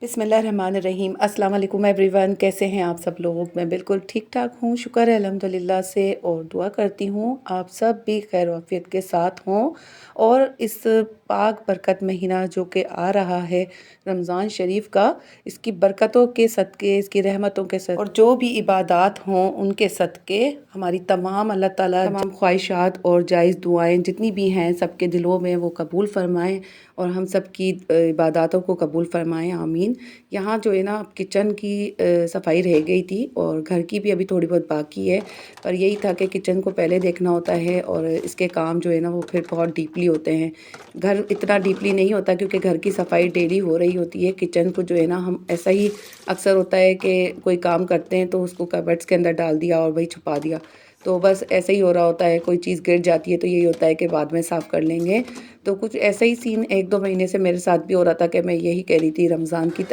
बिस्मिल्लाहिर्रहमानिर्रहीम। अस्सलाम वालेकुम एवरीवन, कैसे हैं आप सब लोग। मैं बिल्कुल ठीक ठाक हूँ, शुक्र है अल्हम्दुलिल्लाह से, और दुआ करती हूँ आप सब भी खैर वाफियत के साथ हों। और इस पाक बरकत महीना जो कि आ रहा है रमज़ान शरीफ का, इसकी बरकतों के सदक़े, इसकी रहमतों के सदक़े और जो भी इबादात हों उनके सदक़े हमारी तमाम अल्लाह ताला तमाम ख्वाहिशात और जायज़ दुआएं जितनी भी हैं सबके दिलों में वो कबूल फ़रमाएँ और हम सब की इबादतों को कबूल फ़रमाएँ, आमीन। यहाँ जो है ना किचन की सफाई रह गई थी और घर की भी अभी थोड़ी बहुत बाकी है, पर यही था कि किचन को पहले देखना होता है और इसके काम जो है ना वो फिर बहुत डीपली होते हैं। घर इतना डीपली नहीं होता क्योंकि घर की सफाई डेली हो रही होती है। किचन को जो है ना हम ऐसा ही अक्सर होता है कि कोई काम करते हैं तो उसको कबर्ड्स के अंदर डाल दिया और वही छुपा दिया, तो बस ऐसे ही हो रहा होता है। कोई चीज़ गिर जाती है तो यही होता है कि बाद में साफ़ कर लेंगे। तो कुछ ऐसा ही सीन 1-2 महीने से मेरे साथ भी हो रहा था कि मैं यही कह रही थी रमज़ान की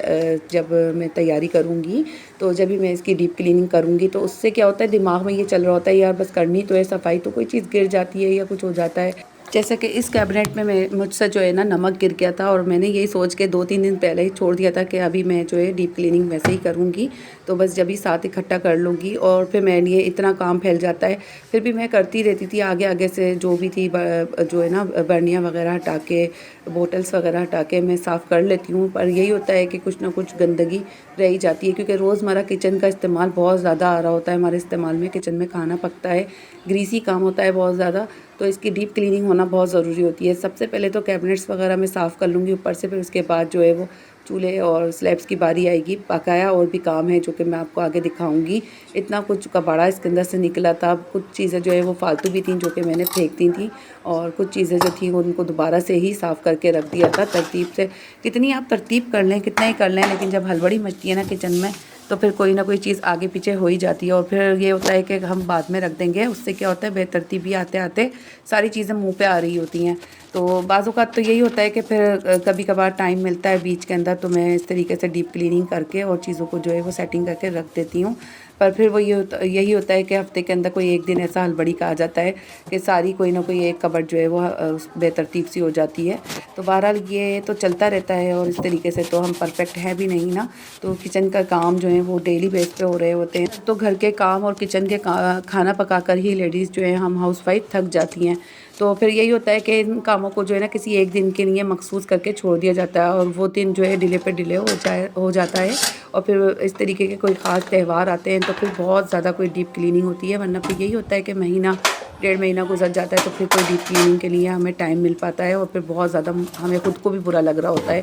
जब मैं तैयारी करूँगी तो जब भी मैं इसकी डीप क्लीनिंग करूँगी तो उससे क्या होता है, दिमाग में ये चल रहा होता है यार बस करनी तो है सफाई, तो कोई चीज़ गिर जाती है या कुछ हो जाता है। जैसे कि इस कैबिनेट में मैं मुझसे जो है ना नमक गिर गया था और मैंने यही सोच के 2-3 दिन पहले ही छोड़ दिया था कि अभी मैं जो है डीप क्लीनिंग वैसे ही करूँगी, तो बस जब ही साथ इकट्ठा कर लूँगी और फिर मेरे लिए इतना काम फैल जाता है। फिर भी मैं करती रहती थी आगे-आगे से, जो भी थी जो है ना बर्नियाँ वगैरह हटा के, बॉटल्स वगैरह हटा के मैं साफ़ कर लेती हूँ, पर यही होता है कि कुछ ना कुछ गंदगी रह ही जाती है क्योंकि रोज़मर्रा किचन का इस्तेमाल बहुत ज़्यादा आ रहा होता है हमारे इस्तेमाल में। किचन में खाना पकता है, ग्रीसी काम होता है बहुत ज़्यादा, तो इसकी डीप क्लीनिंग होना बहुत ज़रूरी होती है। सबसे पहले तो कैबिनेट्स वगैरह मैं साफ़ कर लूँगी ऊपर से, फिर उसके बाद जो है वो चूल्हे और स्लैब्स की बारी आएगी। बकाया और भी काम है जो कि मैं आपको आगे दिखाऊंगी। इतना कुछ कबाड़ा इसके अंदर से निकला था, कुछ चीज़ें जो है वो फालतू भी थी जो कि मैंने फेंक दी थी और कुछ चीज़ें जो थी उनको दोबारा से ही साफ़ करके रख दिया था तरतीब से। कितनी आप तरतीब कर लें, कितना ही कर लें, लेकिन जब हड़बड़ी मचती है ना किचन में तो फिर कोई ना कोई चीज़ आगे पीछे हो ही जाती है और फिर ये होता है कि हम बाद में रख देंगे। उससे क्या होता है, बेतरतीबी आते आते सारी चीज़ें मुंह पे आ रही होती हैं। तो बाज़-औक़ात तो यही होता है कि फिर कभी कभार टाइम मिलता है बीच के अंदर तो मैं इस तरीके से डीप क्लीनिंग करके और चीज़ों को जो है वो सेटिंग करके रख देती हूँ। पर फिर वो यही होता है कि हफ़्ते के अंदर कोई एक दिन ऐसा हड़बड़ी का आ जाता है कि सारी कोई ना कोई एक कबर्ड जो है वो बेतरतीब सी हो जाती है। तो बहरहाल ये तो चलता रहता है और इस तरीके से तो हम परफेक्ट हैं भी नहीं ना, तो किचन का काम जो है वो डेली बेस पे हो रहे होते हैं। तो घर के काम और किचन के खाना पकाकर ही लेडीज़ जो है हम हाउसवाइफ थक जाती हैं। तो फिर यही होता है कि इन कामों को जो है ना किसी एक दिन के लिए मखसूस करके छोड़ दिया जाता है और वो दिन जो है डिले पे डिले हो जाता है और फिर इस तरीके के कोई ख़ास त्यौहार आते हैं तो फिर बहुत ज़्यादा कोई डीप क्लीनिंग होती है। वरना फिर यही होता है कि महीना 1.5 महीना गुजर जाता है तो फिर कोई डीप क्लीनिंग के लिए हमें टाइम मिल पाता है और फिर बहुत ज़्यादा हमें खुद को भी बुरा लग रहा होता है।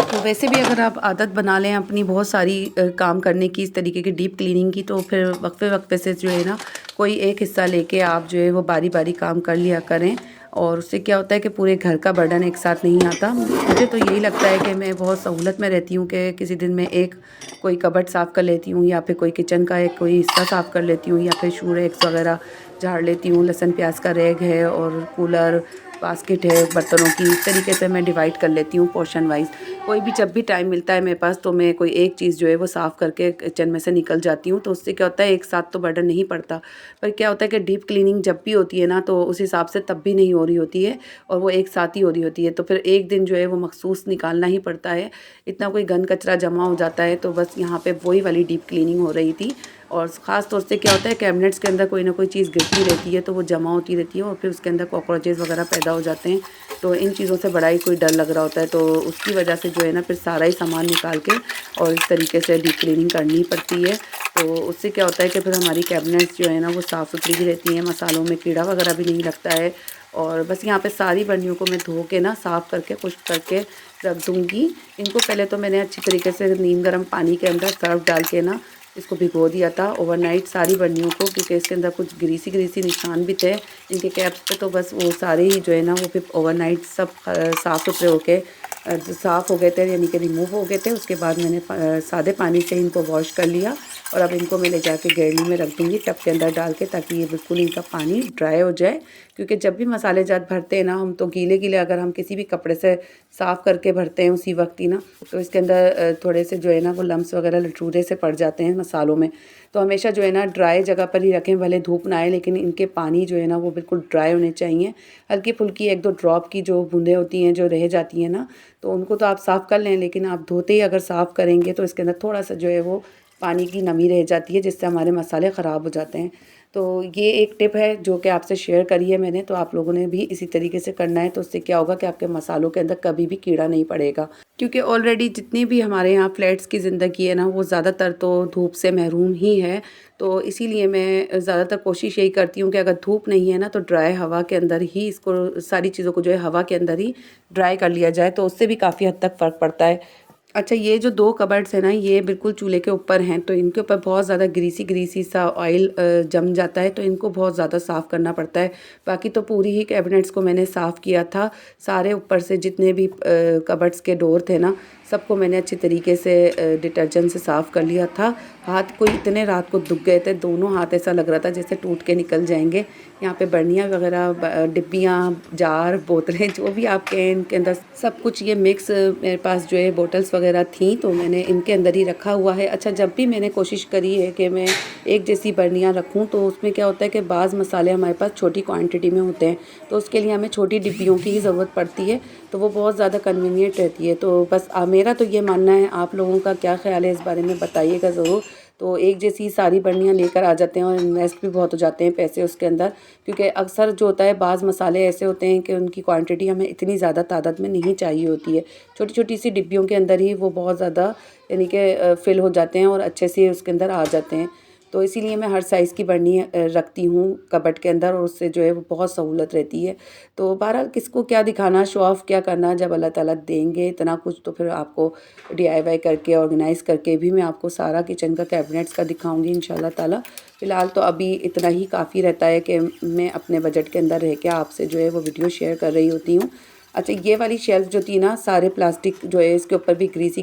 तो वैसे भी अगर आप आदत बना लें अपनी बहुत सारी काम करने की, इस तरीके की डीप क्लीनिंग की, तो फिर वक्फे से जो है ना कोई एक हिस्सा लेके आप जो है वो बारी बारी काम कर लिया करें और उससे क्या होता है कि पूरे घर का बर्डन एक साथ नहीं आता। मुझे तो यही लगता है कि मैं बहुत सहूलत में रहती हूँ कि किसी दिन मैं एक कोई कबर्ड साफ़ कर लेती हूँ या फिर कोई किचन का एक कोई हिस्सा साफ़ कर लेती हूँ या फिर शू रैक्स वगैरह झाड़ लेती हूँ। लहसुन प्याज का रैक है और कूलर बास्केट है बर्तनों की, इस तरीके से मैं डिवाइड कर लेती हूँ पोर्शन वाइज। कोई भी जब भी टाइम मिलता है मेरे पास तो मैं कोई एक चीज़ जो है वो साफ़ करके किचन में से निकल जाती हूँ, तो उससे क्या होता है एक साथ तो बर्डन नहीं पड़ता। पर क्या होता है कि डीप क्लीनिंग जब भी होती है ना तो उस हिसाब से तब भी नहीं हो रही होती है और वो एक साथ ही हो रही होती है, तो फिर एक दिन जो है वो मखसूस निकालना ही पड़ता है। इतना कोई गंद कचरा जमा हो जाता है तो बस यहाँ पे वही वाली डीप क्लीनिंग हो रही थी। और ख़ास तौर से क्या होता है, कैबिनेट्स के अंदर कोई ना कोई चीज़ गिरती रहती है तो वो जमा होती रहती है और फिर उसके अंदर कॉकरोचेज़ वगैरह पैदा हो जाते हैं। तो इन चीज़ों से बड़ा ही कोई डर लग रहा होता है, तो उसकी वजह से जो है ना फिर सारा ही सामान निकाल के और इस तरीके से डीप क्लीनिंग करनी पड़ती है। तो उससे क्या होता है कि फिर हमारी कैबिनेट्स जो है ना वो साफ़ सुथरी भी रहती हैं, मसालों में कीड़ा वगैरह भी नहीं लगता है। और बस यहाँ पे सारी बर्नियों को मैं धो के ना साफ़ करके खुश्क करके रख दूँगी। इनको पहले तो मैंने अच्छी तरीके से नीम गर्म पानी के अंदर सर्फ़ डाल के ना इसको भिगो दिया था ओवरनाइट सारी बर्नियों को, क्योंकि इसके अंदर कुछ ग्रीसी निशान भी थे इनके कैप्स पे, तो बस वो सारे ही जो है ना वो फिर ओवरनाइट सब साफ़ सुथरे होके साफ़ हो गए थे, यानी कि रिमूव हो गए थे। उसके बाद मैंने सादे पानी से इनको वॉश कर लिया और अब इनको मैं ले जाके गिरनी में रख दूँगी टब के अंदर डाल के, ताकि ये बिल्कुल इनका पानी ड्राई हो जाए। क्योंकि जब भी मसाले जात भरते हैं ना हम, तो गीले गीले अगर हम किसी भी कपड़े से साफ़ करके भरते हैं उसी वक्त ही ना, तो इसके अंदर थोड़े से जो है ना वो लम्स वगैरह लटूरे से पड़ जाते हैं मसालों में। तो हमेशा जो है ना ड्राई जगह पर ही रखें, भले धूप ना आए, लेकिन इनके पानी जो है ना वो बिल्कुल ड्राई होने चाहिए। हल्की फुल्की 1-2 ड्रॉप की जो बूंदें होती हैं जो रह जाती हैं ना, तो उनको तो आप साफ़ कर लें, लेकिन आप धोते ही अगर साफ़ करेंगे तो इसके अंदर थोड़ा सा जो है वो पानी की नमी रह जाती है, जिससे हमारे मसाले ख़राब हो जाते हैं। तो ये एक टिप है जो कि आपसे शेयर करी है मैंने, तो आप लोगों ने भी इसी तरीके से करना है। तो उससे क्या होगा कि आपके मसालों के अंदर कभी भी कीड़ा नहीं पड़ेगा। क्योंकि ऑलरेडी जितनी भी हमारे यहाँ फ्लैट्स की ज़िंदगी है ना, वो ज़्यादातर तो धूप से महरूम ही है। तो इसीलिए मैं ज़्यादातर कोशिश यही करती हूँ कि अगर धूप नहीं है ना, तो ड्राई हवा के अंदर ही इसको सारी चीज़ों को जो है हवा के अंदर ही ड्राई कर लिया जाए, तो उससे भी काफ़ी हद तक फ़र्क पड़ता है। अच्छा, ये जो 2 कबर्ड्स हैं ना, ये बिल्कुल चूल्हे के ऊपर हैं, तो इनके ऊपर बहुत ज़्यादा ग्रीसी सा ऑयल जम जाता है, तो इनको बहुत ज़्यादा साफ़ करना पड़ता है। बाकी तो पूरी ही कैबिनेट्स को मैंने साफ़ किया था। सारे ऊपर से जितने भी कबर्ड्स के डोर थे ना, सबको मैंने अच्छे तरीके से डिटर्जेंट से साफ़ कर लिया था। हाथ को इतने रात को दुख गए थे, दोनों हाथ ऐसा लग रहा था जैसे टूट के निकल जाएँगे। यहाँ पे बर्नियाँ वगैरह, डिब्बियाँ, जार, बोतलें जो भी आप कहें, इनके अंदर सब कुछ ये मिक्स मेरे पास जो है बॉटल्स वगैरह थी, तो मैंने इनके अंदर ही रखा हुआ है। अच्छा, जब भी मैंने कोशिश करी है कि मैं एक जैसी बर्नियाँ रखूँ, तो उसमें क्या होता है कि बाज़ मसाले हमारे पास छोटी क्वांटिटी में होते हैं, तो उसके लिए हमें छोटी डिब्बियों की ही ज़रूरत पड़ती है, तो वो बहुत ज़्यादा कन्वीनियंट रहती है। तो बस मेरा तो ये मानना है, आप लोगों का क्या ख़्याल है इस बारे में बताइएगा ज़रूर। तो एक जैसी सारी बर्नियाँ लेकर आ जाते हैं और इन्वेस्ट भी बहुत हो जाते हैं पैसे उसके अंदर, क्योंकि अक्सर जो होता है बाज़ मसाले ऐसे होते हैं कि उनकी क्वांटिटी हमें इतनी ज़्यादा तादाद में नहीं चाहिए होती है। छोटी-छोटी सी डिब्बियों के अंदर ही वो बहुत ज़्यादा यानी कि फ़िल हो जाते हैं और अच्छे से उसके अंदर आ जाते हैं। तो इसीलिए मैं हर साइज़ की बर्नी रखती हूँ कबर्ड के अंदर, और उससे जो है वो बहुत सहूलत रहती है। तो बहरहाल किसको क्या दिखाना, शो ऑफ़ क्या करना, जब अल्लाह ताला देंगे इतना कुछ, तो फिर आपको डीआईवाई करके ऑर्गेनाइज़ करके भी मैं आपको सारा किचन का कैबिनेट्स का दिखाऊँगी इंशाल्लाह ताला। फ़िलहाल तो अभी इतना ही काफ़ी रहता है कि मैं अपने बजट के अंदर रह के आपसे जो है वो वीडियो शेयर कर रही होती हूँ। अच्छा, ये वाली शेल्फ़ जो थी ना, सारे प्लास्टिक जो है इसके ऊपर भी ग्रीसी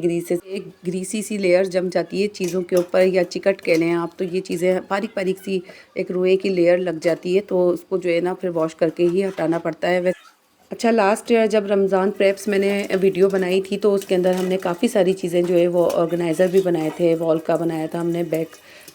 एक ग्रीसी सी लेयर जम जाती है चीज़ों के ऊपर, या चिकट कह लें आप, तो ये चीज़ें बारीक-बारीक सी एक रुई की लेयर लग जाती है, तो उसको जो है ना फिर वॉश करके ही हटाना पड़ता है। अच्छा, लास्ट ईयर जब रमज़ान प्रेप्स मैंने वीडियो बनाई थी, तो उसके अंदर हमने काफ़ी सारी चीज़ें जो है वो ऑर्गेनाइज़र भी बनाए थे, वॉल का बनाया था हमने,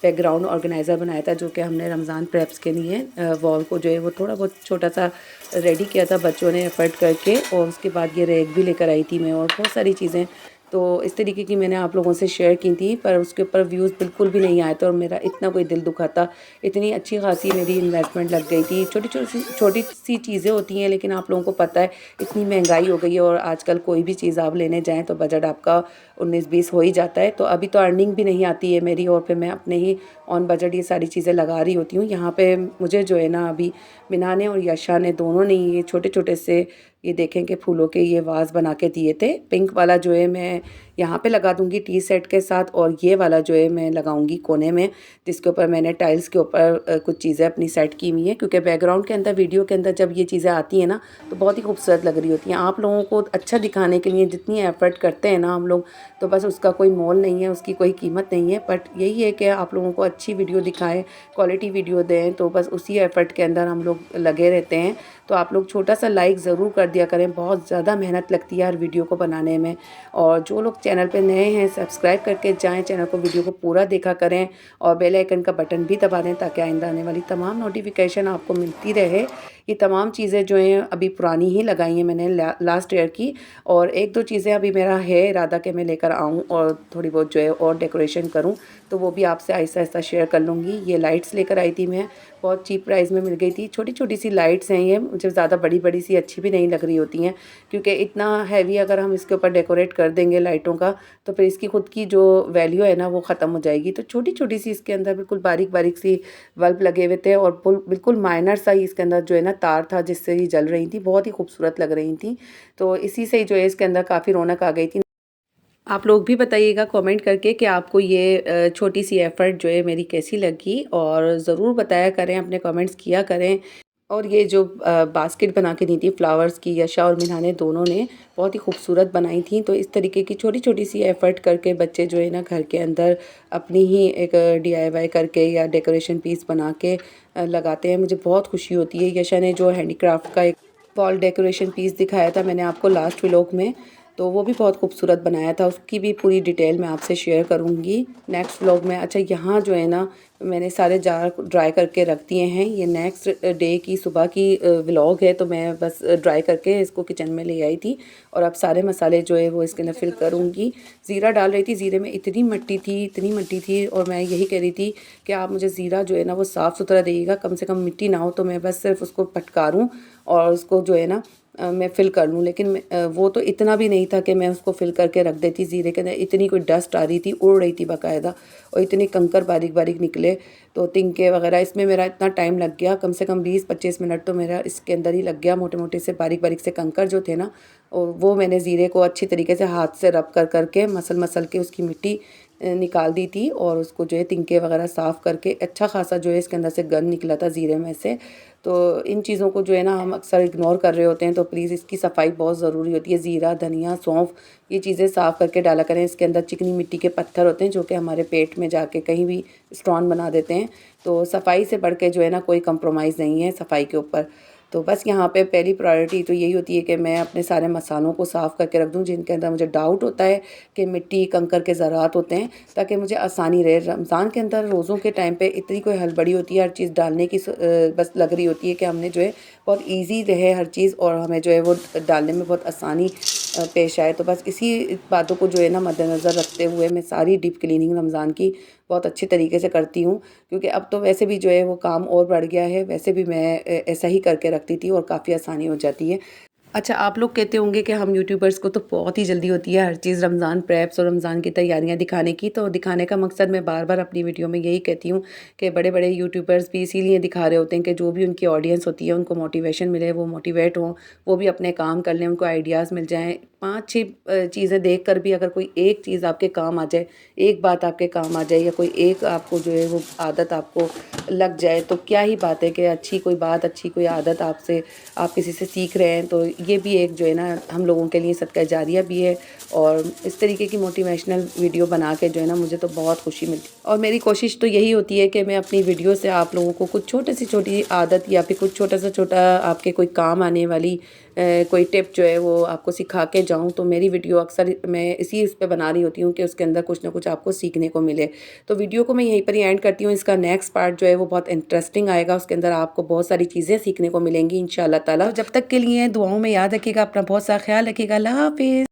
बैकग्राउंड ऑर्गेनाइज़र बनाया था, जो कि हमने रमज़ान प्रेप्स के लिए वॉल को जो है वो थोड़ा बहुत छोटा सा रेडी किया था बच्चों ने एफ़र्ट करके, और उसके बाद ये रैक भी लेकर आई थी मैं, और बहुत सारी चीज़ें तो इस तरीके की मैंने आप लोगों से शेयर की थी, पर उसके ऊपर व्यूज़ बिल्कुल भी नहीं आए थे और मेरा इतना कोई दिल दुखा था। इतनी अच्छी खासी मेरी इन्वेस्टमेंट लग गई थी। छोटी-सी चीज़ें होती हैं, लेकिन आप लोगों को पता है इतनी महंगाई हो गई है, और आजकल कोई भी चीज़ आप लेने जाएँ तो बजट आपका 19-20 हो ही जाता है। तो अभी तो अर्निंग भी नहीं आती है मेरी, और फिर मैं अपने ही ऑन बजट ये सारी चीज़ें लगा रही होती हूँ। यहाँ पे मुझे जो है ना अभी मिना ने और यशा ने दोनों ने ये छोटे-छोटे से, ये देखें कि फूलों के ये वाज़ बना के दिए थे। पिंक वाला जो है मैं यहाँ पे लगा दूँगी टी सेट के साथ, और ये वाला जो है मैं लगाऊँगी कोने में, जिसके ऊपर मैंने टाइल्स के ऊपर कुछ चीज़ें अपनी सेट की हुई हैं, क्योंकि बैकग्राउंड के अंदर, वीडियो के अंदर जब ये चीज़ें आती हैं ना, तो बहुत ही खूबसूरत लग रही होती हैं। आप लोगों को अच्छा दिखाने के लिए जितनी एफ़र्ट करते हैं ना हम लोग, तो बस उसका कोई मोल नहीं है, उसकी कोई कीमत नहीं है। बट यही है कि आप लोगों को अच्छी वीडियो दिखाएँ, क्वालिटी वीडियो दें, तो बस उसी एफ़र्ट के अंदर हम लोग लगे रहते हैं। तो आप लोग छोटा-सा लाइक ज़रूर कर दिया करें, बहुत ज़्यादा मेहनत लगती है हर वीडियो को बनाने में। और जो लोग चैनल पे नए हैं, सब्सक्राइब करके जाएँ, चैनल को, वीडियो को पूरा देखा करें, और बेल आइकन का बटन भी दबा दें, ताकि आइंदा आने वाली तमाम नोटिफ़िकेशन आपको मिलती रहे। ये तमाम चीज़ें जो हैं अभी पुरानी ही लगाई हैं मैंने लास्ट ईयर की, और 1-2 चीज़ें अभी मेरा है इरादा कि मैं लेकर आऊँ और थोड़ी बहुत जो है और डेकोरेशन करूँ, तो वो भी आपसे आहिस्ता-आहिस्ता शेयर कर लूँगी। ये लाइट्स लेकर आई थी मैं, बहुत चीप प्राइस में मिल गई थी। छोटी-छोटी सी लाइट्स हैं ये, मुझे ज़्यादा बड़ी-बड़ी सी अच्छी भी नहीं लग रही होती हैं, क्योंकि इतना हैवी अगर हम इसके ऊपर डेकोरेट कर देंगे लाइटों का, तो फिर इसकी खुद की जो वैल्यू है ना वो ख़त्म हो जाएगी। तो छोटी-छोटी सी इसके अंदर बिल्कुल बारीक-बारीक सी बल्ब लगे हुए थे, और बिल्कुल माइनर सा ही इसके अंदर जो है ना तार था, जिससे ये जल रही थी, बहुत ही खूबसूरत लग रही थी। तो इसी से ही जो है इसके अंदर काफ़ी रौनक आ गई थी। आप लोग भी बताइएगा कमेंट करके कि आपको ये छोटी सी एफ़र्ट जो है मेरी कैसी लगी, और ज़रूर बताया करें, अपने कमेंट्स किया करें। और ये जो बास्केट बना के दी थी फ्लावर्स की, यशा और मिन्हा ने दोनों ने बहुत ही खूबसूरत बनाई थी। तो इस तरीके की छोटी-छोटी सी एफ़र्ट करके बच्चे जो है ना घर के अंदर अपनी ही एक डीआईवाई करके या डेकोरेशन पीस बना के लगाते हैं। मुझे बहुत खुशी होती है। यशा ने जो हैंडीक्राफ़्ट का एक वॉल डेकोरेशन पीस दिखाया था मैंने आपको लास्ट व्लॉग में, तो वो भी बहुत खूबसूरत बनाया था। उसकी भी पूरी डिटेल मैं आपसे शेयर करूँगी नेक्स्ट व्लॉग में। अच्छा, यहाँ जो है ना मैंने सारे जार ड्राई करके रख दिए हैं। ये नेक्स्ट डे की सुबह की व्लॉग है, तो मैं बस ड्राई करके इसको किचन में ले आई थी और अब सारे मसाले जो है वो इसके अंदर फिल करूँगी। ज़ीरा डाल रही थी, ज़ीरे में इतनी मिट्टी थी और मैं यही कह रही थी कि आप मुझे ज़ीरा जो है ना वो साफ़ सुथरा देइएगा, कम से कम मिट्टी ना हो, तो मैं बस सिर्फ उसको फटकारूँ और उसको जो है ना मैं फ़िल कर लूँ। लेकिन वो तो इतना भी नहीं था कि मैं उसको फ़िल करके रख देती। ज़ीरे के अंदर इतनी कोई डस्ट आ रही थी, उड़ रही थी बाकायदा, और इतने कंकर बारीक-बारीक निकले, तो तिनके वगैरह इसमें मेरा इतना टाइम लग गया, कम से कम 20-25 मिनट तो मेरा इसके अंदर ही लग गया। मोटे-मोटे से बारीक-बारीक से कंकर जो थे ना, और वो मैंने ज़ीरे को अच्छी तरीके से हाथ से रब कर के मसल के उसकी मिट्टी निकाल दी थी और उसको जो है तिनके वगैरह साफ़ करके अच्छा खासा जो है इसके अंदर से गंद निकला था ज़ीरे में से। तो इन चीज़ों को जो है ना हम अक्सर इग्नोर कर रहे होते हैं, तो प्लीज़ इसकी सफाई बहुत ज़रूरी होती है। ज़ीरा, धनिया, सौंफ, ये चीज़ें साफ़ करके डाला करें। इसके अंदर चिकनी मिट्टी के पत्थर होते हैं जो कि हमारे पेट में जाके कहीं भी स्टोन बना देते हैं। तो सफाई से बढ़ के जो है ना कोई कंप्रोमाइज़ नहीं है सफाई के ऊपर। तो बस यहाँ पे पहली प्रायोरिटी तो यही होती है कि मैं अपने सारे मसालों को साफ़ करके रख दूँ जिनके अंदर मुझे डाउट होता है कि मिट्टी कंकर के ज़रात होते हैं, ताकि मुझे आसानी रहे। रमज़ान के अंदर रोज़ों के टाइम पे इतनी कोई हड़बड़ी होती है, हर चीज़ डालने की बस लग रही होती है कि हमने जो है बहुत ईज़ी रहे हर चीज़ और हमें जो है वो डालने में बहुत आसानी पेश आए। तो बस इसी बातों को जो है ना मद्देनज़र रखते हुए मैं सारी डीप क्लीनिंग रमज़ान की बहुत अच्छे तरीके से करती हूँ, क्योंकि अब तो वैसे भी जो है वो काम और बढ़ गया है। वैसे भी मैं ऐसा ही करके रखती थी और काफ़ी आसानी हो जाती है। अच्छा, आप लोग कहते होंगे कि हम यूट्यूबर्स को तो बहुत ही जल्दी होती है हर चीज़ रमज़ान प्रेप्स और रमज़ान की तैयारियां दिखाने की। तो दिखाने का मकसद मैं बार-बार अपनी वीडियो में यही कहती हूँ कि बड़े-बड़े यूट्यूबर्स भी इसीलिए दिखा रहे होते हैं कि जो भी उनकी ऑडियंस होती है उनको मोटिवेशन मिले, वो मोटिवेट हों, वो भी अपने काम कर लें, उनको आइडियाज़ मिल जाएँ। 5-6 चीज़ें देख कर भी अगर कोई एक चीज़ आपके काम आ जाए, एक बात आपके काम आ जाए, या कोई एक आपको जो है वो आदत आपको लग जाए, तो क्या ही बात है कि अच्छी कोई बात, अच्छी कोई आदत आपसे आप किसी से सीख रहे हैं, तो ये भी एक जो है ना हम लोगों के लिए सदका जारिया भी है। और इस तरीके की मोटिवेशनल वीडियो बना के जो है ना मुझे तो बहुत खुशी मिलती है। और मेरी कोशिश तो यही होती है कि मैं अपनी वीडियो से आप लोगों को कुछ छोटी से छोटी आदत या फिर कुछ छोटा से छोटा आपके कोई काम आने वाली कोई टिप जो है वो आपको सिखा के जाऊँ। तो मेरी वीडियो अक्सर मैं इसी उस पे बना रही होती हूँ कि उसके अंदर कुछ ना कुछ आपको सीखने को मिले। तो वीडियो को मैं यहीं पर ही एंड करती हूँ। इसका नेक्स्ट पार्ट जो है वो बहुत इंटरेस्टिंग आएगा, उसके अंदर आपको बहुत सारी चीज़ें सीखने को मिलेंगी इंशाअल्लाह ताला। तो जब तक के लिए दुआओं में याद रखिएगा, अपना बहुत सा ख्याल रखिएगा। अल्लाह हाफ़िज़।